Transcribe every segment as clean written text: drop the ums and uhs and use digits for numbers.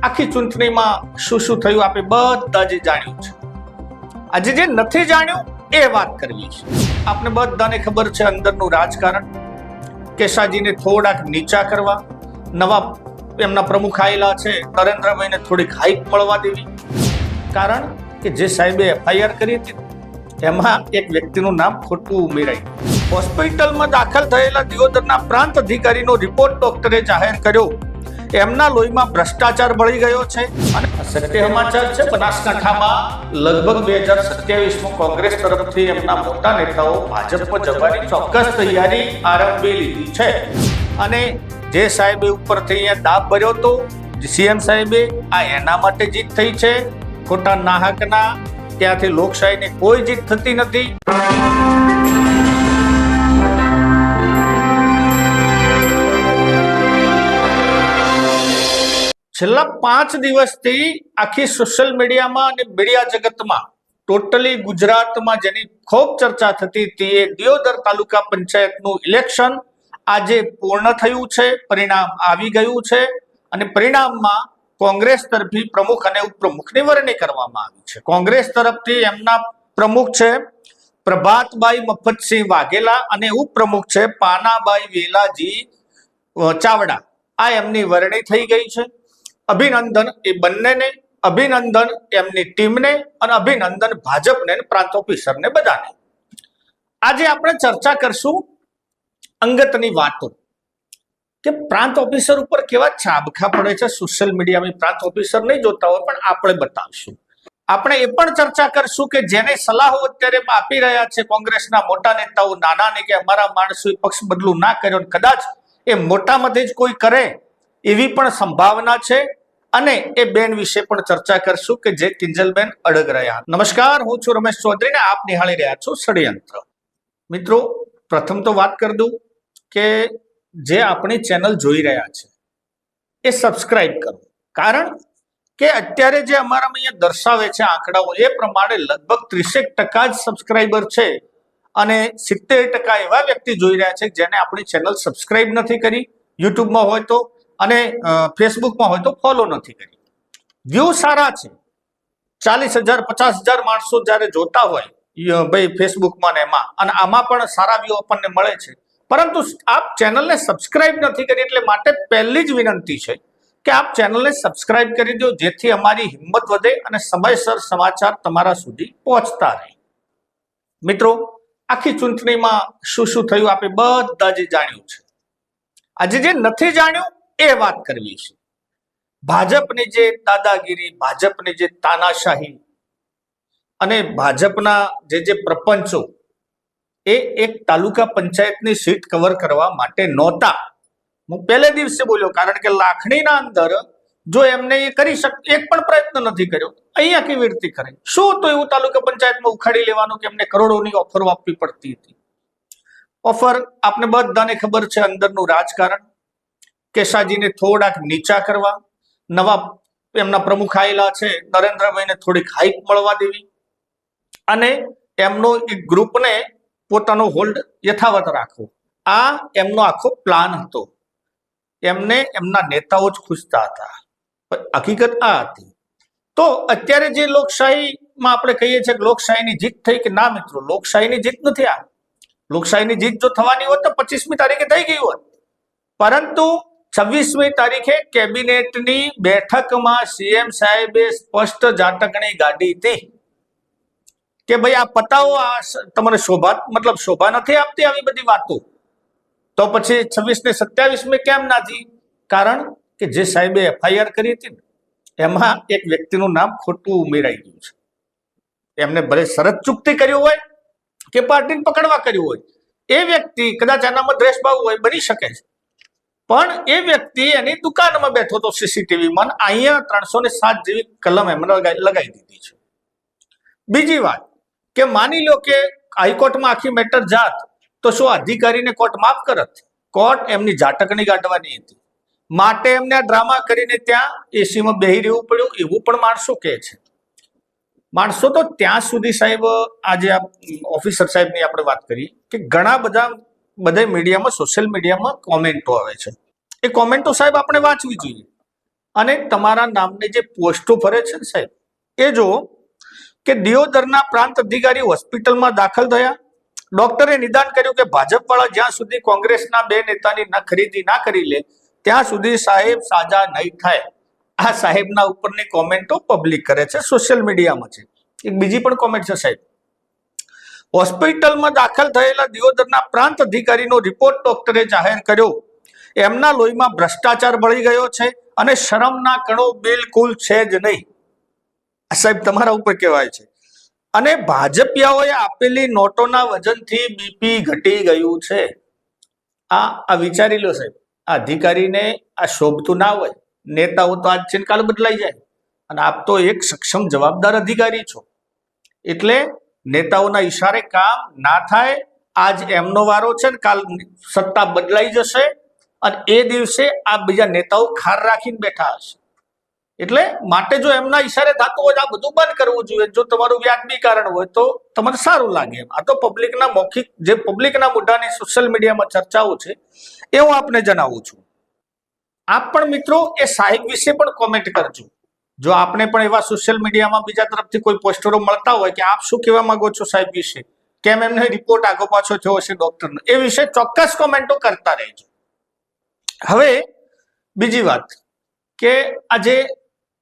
આખી ચૂંટણીમાં શું શું થયું આપણે બધા જ જાણ્યું છે. આજે જે નથી જાણ્યું એ વાત કરવી છે. આપણે બધાને ખબર છે અંદરનું રાજકારણ, કેશાજીને થોડાક નીચા કરવા, નવા એમના પ્રમુખ આવેલા છે નરેન્દ્રભાઈને થોડીક હાઈપ મળવા દેવી. કારણ કે જે સાહેબે એફઆઈઆર કરી હતી એમાં એક વ્યક્તિનું નામ ખોટું ઉમેરાયું. હોસ્પિટલમાં દાખલ થયેલા દિયોદરના પ્રાંત અધિકારીનો રિપોર્ટ ડોક્ટરે જાહેર કર્યો. એમના લોહીમાં ભ્રષ્ટાચાર ભળી ગયો છે. અને સત્ય સમાચાર છે, બનાસકાંઠામાં લગભગ 2027માં કોંગ્રેસ તરફથી એમના મોટા નેતાઓ ભાજપમાં જવાની ચોક્કસ તૈયારી આરંભી લીધી છે. અને જે સાહેબે ઉપરથી અહીંયા દાબ ભર્યો હતો સીએમ સાહેબે, આ એના માટે જીત થઈ છે. ખોટા નાહકના ત્યાંથી લોકશાહીની કોઈ જીત થતી નથી. છેલ્લા 5 દિવસથી આખી સોશિયલ મીડિયામાં અને મીડિયા જગતમાં ટોટલી ગુજરાતમાં જેની ખૂબ ચર્ચા થતી હતી એ દિયોદર તાલુકા પંચાયતનું ઇલેક્શન આજે પૂર્ણ થયું છે. પરિણામ આવી ગયું છે અને પરિણામમાં કોંગ્રેસ તરફી પ્રમુખ અને ઉપપ્રમુખની વરણી કરવામાં આવી છે. કોંગ્રેસ તરફથી એમના પ્રમુખ છે પ્રભાતભાઈ મફતસિંહ વાઘેલા અને ઉપપ્રમુખ છે પાનાબાઈ વેલાજી ચાવડા. આ એમની વરણી થઈ ગઈ છે. અભિનંદન એ બંનેને, અભિનંદન એમની ટીમને અને અભિનંદન ભાજપને, પ્રાંત ઓફિસરને, બધાને. આજે આપણે ચર્ચા કરશું અંગતની વાતો કે પ્રાંત ઓફિસર ઉપર કેવા ચાબખા પડે છે. સોશિયલ મીડિયામાં પ્રાંત ઓફિસર નહીં જોતા હોય પણ આપણે બતાવશું. આપણે એ પણ ચર્ચા કરશું કે જેને સલાહો અત્યારે આપી રહ્યા છે કોંગ્રેસના મોટા નેતાઓ નાનાને કે અમારા માણસોએ પક્ષ બદલું ના કર્યો, કદાચ એ મોટામાંથી જ કોઈ કરે એવી પણ સંભાવના છે. અને એ બેન વિશે પણ ચર્ચા કરશું કે જે કિંજલબેન અડગ રહ્યા. નમસ્કાર, હું છું રમેશ ચૌધરી ને આપ નિહાળી રહ્યા છો ષડયંત્ર. મિત્રો, પ્રથમ તો વાત કરી દઉં કે જે આપણી ચેનલ જોઈ રહ્યા છે એ સબસ્ક્રાઇબ કરો. કારણ કે અત્યારે જે અમારા અહીંયા દર્શાવે છે આંકડાઓ એ પ્રમાણે લગભગ 30% જ સબસ્ક્રાઇબર છે અને 70% એવા વ્યક્તિ જોઈ રહ્યા છે જેને આપણી ચેનલ સબસ્ક્રાઇબ નથી કરી, યુટ્યુબમાં હોય તો, અને ફેસબુકમાં હોય તો ફોલો નથી કરી. વ્યૂ સારા છે, 40,000 50,000 માણસો જયારે જોતા હોય ભાઈ ફેસબુકમાં ને એમાં, અને આમાં પણ સારા વ્યૂ આપણને મળે છે. પરંતુ આપ ચેનલને સબસ્ક્રાઇબ નથી કરી, એટલે માટે પહેલી જ વિનંતી છે કે આપ ચેનલને સબસ્ક્રાઇબ કરી દો જેથી અમારી હિંમત વધે અને સમયસર સમાચાર તમારા સુધી પહોંચતા રહે. મિત્રો, આખી ચૂંટણીમાં શું શું થયું આપણે બધા જ જાણ્યું છે. આજે જે નથી જાણ્યું એ વાત કરવી છે. ભાજપની જે દાદાગીરી, ભાજપની જે તાનાશાહી અને ભાજપના જે પ્રપંચો એ એક તાલુકા પંચાયતની સીટ કવર કરવા માટે નહોતા. હું પહેલે દિવસે બોલ્યો, કારણ કે લાખણીના અંદર જો એમને એ કરી શકે એક પણ પ્રયત્ન નથી કર્યો, અહીંયા કેવી રીતે કરે? શું તો એવું તાલુકા પંચાયતમાં ઉખાડી લેવાનું કે એમને કરોડોની ઓફરો આપવી પડતી હતી. ઓફર આપને બધાને ખબર છે, અંદરનું રાજકારણ, કેશાજીને થોડાક નીચા કરવા, નવા એમના પ્રમુખ આવેલા છે નરેન્દ્રભાઈને થોડીક હાઈપ મળવા દેવી અને એમનો એક ગ્રુપને પોતાનો હોલ્ડ યથાવત રાખવો. આ એમનો આખો પ્લાન હતો. એમને એમના નેતાઓ જ ખુશતા હતા. હકીકત આ હતી. તો અત્યારે જે લોકશાહીમાં આપણે કહીએ છીએ કે લોકશાહીની જીત થઈ, કે ના મિત્રો, લોકશાહીની જીત નથી. આ લોકશાહીની જીત જો થવાની હોત તો 25મી તારીખે થઈ ગઈ હોત. પરંતુ 26મી તારીખે કેબિનેટની બેઠકમાં સીએમ સાહેબે સ્પષ્ટ ઝાટકણી ગાડી હતી કે ભાઈ આ પતાવો, આ તમને શોભા નથી આપતી આવી બધી વાતો. તો પછી 26 ને 27 કેમ ના થઈ? કારણ કે જે સાહેબે એફઆઈઆર કરી હતી ને એમાં એક વ્યક્તિનું નામ ખોટું ઉમેરાઈ ગયું છે. એમને ભલે શરત ચૂકતી કર્યું હોય કે પાર્ટીને પકડવા કર્યું હોય, એ વ્યક્તિ કદાચ આનામાં દ્વેષભાવ હોય, બની શકે છે. પણ એ વ્યક્તિ એની દુકાનમાં બેઠો હતો સીસીટીવીમાં, અહીંયા 307 જેવી કલમ એમને લગાવી દીધી છે. બીજી વાત કે માની લો કે હાઈકોર્ટમાં આખી મેટર જાત તો શું અધિકારીને કોર્ટ માફ કરત? કોર્ટ એમની ઝાટકણી કાઢવાની હતી. માટે એમને આ ડ્રામા કરીને ત્યાં એસીમાં બેહી રહેવું પડ્યું, એવું પણ માણસો કહે છે. માણસો તો ત્યાં સુધી સાહેબ, આજે આ ઓફિસર સાહેબની આપણે વાત કરી કે ઘણા બધા મીડિયામાં, સોશિયલ મીડિયામાં કોમેન્ટો આવે છે. એ કોમેન્ટો સાહેબ આપણે વાંચવી જોઈએ. અને તમારા નામની જે પોસ્ટો ફરે છે ને સાહેબ, એ જો કે દિયોદરના પ્રાંત અધિકારી હોસ્પિટલમાં દાખલ થયા, ડોક્ટરે નિદાન કર્યું કે ભાજપવાળા જ્યાં સુધી કોંગ્રેસના બે નેતાની ખરીદી ના કરી લે ત્યાં સુધી સાહેબ સાજા નહીં થાય. આ સાહેબના ઉપરની કોમેન્ટો પબ્લિક કરે છે, સોશિયલ મીડિયામાં છે. એક બીજી પણ કોમેન્ટ છે સાહેબ, હોસ્પિટલમાં દાખલ થયેલા દિયોદરના પ્રાંત અધિકારીનો રિપોર્ટ ડોક્ટરે જાહેર કર્યો, એમના લોહીમાં ભ્રષ્ટાચાર ભળી ગયો છે અને શરમના કણો બિલકુલ છે જ નહીં. સાહેબ તમારા ઉપર કહેવાય છે. અને ભાજપિયાઓએ આપેલી નોટોના વજનથી બીપી ઘટી ગયું છે. આ વિચારી લો સાહેબ, આ અધિકારીને આ શોભતું ના હોય. નેતાઓ તો આજ છે કાલ બદલાઈ જાય, અને આપ તો એક સક્ષમ જવાબદાર અધિકારી છો, એટલે નેતાઓના ઈશારે કામ ના થાય. આજ એમનો વારો છે ને કાલ સત્તા બદલાઈ જશે અને એ દિવસે આ બીજા નેતાઓ ખાર રાખીને બેઠા હશે. એટલે માટે જો એમના ઈશારે થતું હોય આ બધું બંધ કરવું જોઈએ. જો તમારું વ્યાજબી કારણ હોય તો તમને સારું લાગે. આ તો પબ્લિકના મૌખિક, જે પબ્લિકના મુદ્દાની સોશિયલ મીડિયામાં ચર્ચાઓ છે એ હું આપને જણાવું છું. આપ પણ મિત્રો એ સાહેબ વિશે પણ કોમેન્ટ કરજો. જો આપને પણ એવા સોશિયલ મીડિયામાં બીજા તરફથી કોઈ પોસ્ટરો મળતા હોય કે આપ શું કહેવા માંગો છો સાહેબ વિશે, કેમ એમને રિપોર્ટ આગો પાછો થયો હશે ડોક્ટરનો, એ વિશે ચોક્કસ કોમેન્ટો કરતા રહેજો. હવે બીજી વાત કે આજે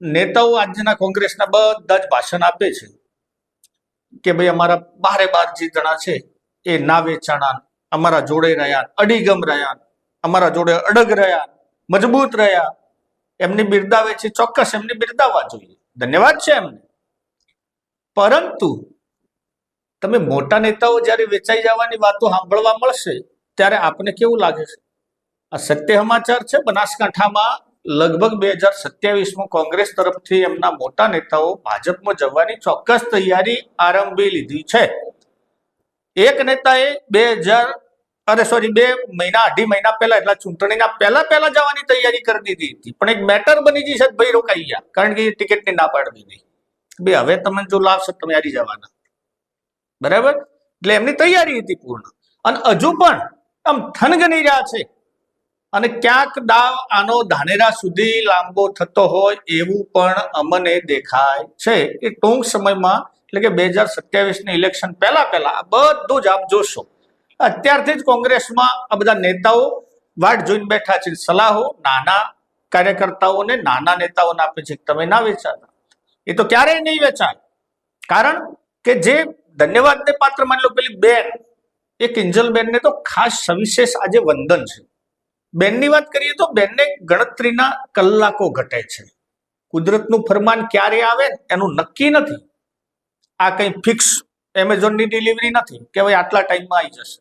નેતાઓ આજના કોંગ્રેસના બધા જ ભાષણ આપે છે કે ભાઈ અમારા બારે બાર જે જણા છે એ ના વેચાણા, અમારા જોડે રહ્યા, અડીગમ રહ્યા, અમારા જોડે અડગ રહ્યા, મજબૂત રહ્યા, એમની બિરદાવે છે. ચોક્કસ એમની બિરદાવવા જોઈએ, ધન્યવાદ છે એમને. પરંતુ તમે મોટા નેતાઓ જ્યારે વેચાઈ જવાની વાતો સાંભળવા મળશે ત્યારે આપને કેવું લાગે છે? આ સત્ય સમાચાર છે. બનાસકાંઠામાં લગભગ 2027માં કોંગ્રેસ તરફથી એમના મોટા નેતાઓ ભાજપમાં જવાની ચોક્કસ તૈયારી આરંભી લીધી છે. એક નેતાએ 2 મહિના 2.5 મહિના પહેલા, એટલે ચૂંટણીના પહેલા જવાની તૈયારી કરી દીધી હતી, પણ એક મેટર બની ગઈ છે, ભાઈ રોકાઈ ગયા, કારણ કે એ ટિકિટની ના પાડી દીધી. ભાઈ હવે તમે જો લાવશો તમે હારી જવાના, બરાબર? એટલે એમની તૈયારી હતી પૂર્ણ, અને હજુ પણ આમ થનગની રહ્યા છે. અને ક્યાંક દાવ આનો ધાનેરા સુધી લાંબો થતો હોય એવું પણ અમને દેખાય છે. એ ટૂંક સમયમાં, એટલે કે 2027ની ઇલેક્શન પહેલા આ બધું જ આપ જોશો. અત્યારથી જ કોંગ્રેસમાં આ બધા નેતાઓ વાટ જોઈને બેઠા છે. સલાહો નાના કાર્યકર્તાઓને, નાના નેતાઓને આપે છે કે તમે ના વેચાતા. એ તો ક્યારેય નહીં વેચાય, કારણ કે જે ધન્યવાદને પાત્ર માની લો પેલી બેન, એ કિંજલબેનને તો ખાસ સવિશેષ આજે વંદન છે. બેનની વાત કરીએ તો બેનને ગણતરીના કલાકો ઘટે છે. કુદરતનું ફરમાન ક્યારે આવે એનું નક્કી નથી. આ કઈ ફિક્સ એમેઝોનની ડિલિવરી નથી કે ભાઈ આટલા ટાઈમમાં આવી જશે,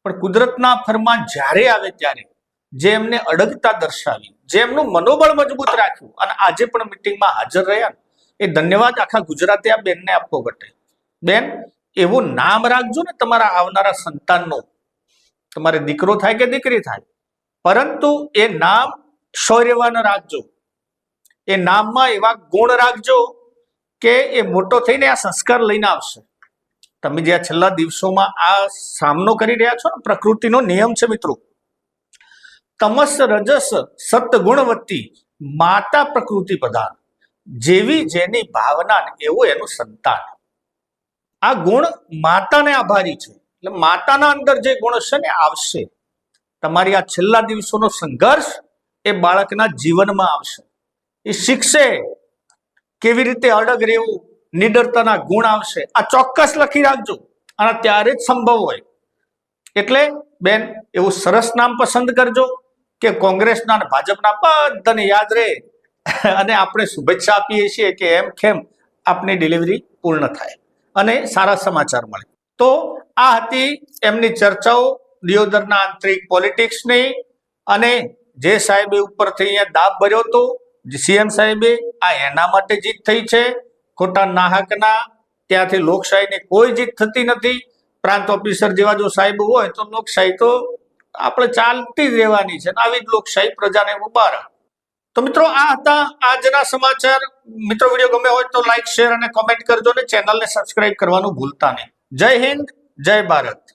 પણ કુદરતના ફરમાન જ્યારે આવે ત્યારે જે એમને અડગતા દર્શાવી, જે એમનું મનોબળ મજબૂત રાખ્યું અને આજે પણ મિટિંગમાં હાજર રહ્યા, એ ધન્યવાદ આખા ગુજરાતે આ બેનને આપવો ઘટે. બેન, એવું નામ રાખજો ને તમારા આવનારા સંતાનનો, તમારે દીકરો થાય કે દીકરી થાય, પરંતુ એ નામ શૌર્યવાન રાખજો. એ નામમાં એવા ગુણ રાખજો કે એ મોટો થઈને આ સંસ્કાર લઈને આવશે. તમે જે આ છેલ્લા દિવસોમાં આ સામનો કરી રહ્યા છો ને, પ્રકૃતિનો નિયમ છે મિત્રો, તમસ રજસ સત ગુણવતી માતા પ્રકૃતિ પ્રધાન, જેવી જેની ભાવના એવું એનું સંતાન. આ ગુણ માતાને આભારી છે, એટલે માતાના અંદર જે ગુણ છે ને આવશે. તમારી આ છેલ્લા દિવસોનો સંઘર્ષ એ બાળકના જીવનમાં આવશે. એ શીખશે કેવી રીતે અડગ રહેવું, નિડરતાના ગુણ આવશે. આ ચોક્કસ લખી રાખજો, અને ત્યારે જ સંભવ હોય. એટલે બેન, એવું સરસ નામ પસંદ કરજો કે કોંગ્રેસના અને ભાજપના બધાને યાદ રહે, અને આપણે શુભેચ્છા આપીએ છીએ કે એમ કેમ આપની ડિલિવરી પૂર્ણ થાય અને સારા સમાચાર મળે. તો આ હતી એમની ચર્ચાઓ દિયોદરના આંતરિક પોલિટિક્સની. અને જે સાહેબે ઉપરથી અહીંયા દાબ ભર્યો હતો સીએમ સાહેબે, આ એના માટે જીત થઈ છે. ખોટા નાહકના ત્યાંથી લોકશાહીની કોઈ જીત થતી નથી. પ્રાંત ઓફિસર જેવા જો સાહેબ હોય તો લોકશાહી તો આપણે ચાલતી જ રહેવાની છે. આવી જ લોકશાહી પ્રજાને મુબારક. તો મિત્રો, આ હતા આજના સમાચાર. મિત્રો, વિડીયો ગમે હોય તો લાઈક, શેર અને કોમેન્ટ કરજો, ને ચેનલને સબસ્ક્રાઇબ કરવાનું ભૂલતા નહીં. જય હિન્દ, જય ભારત.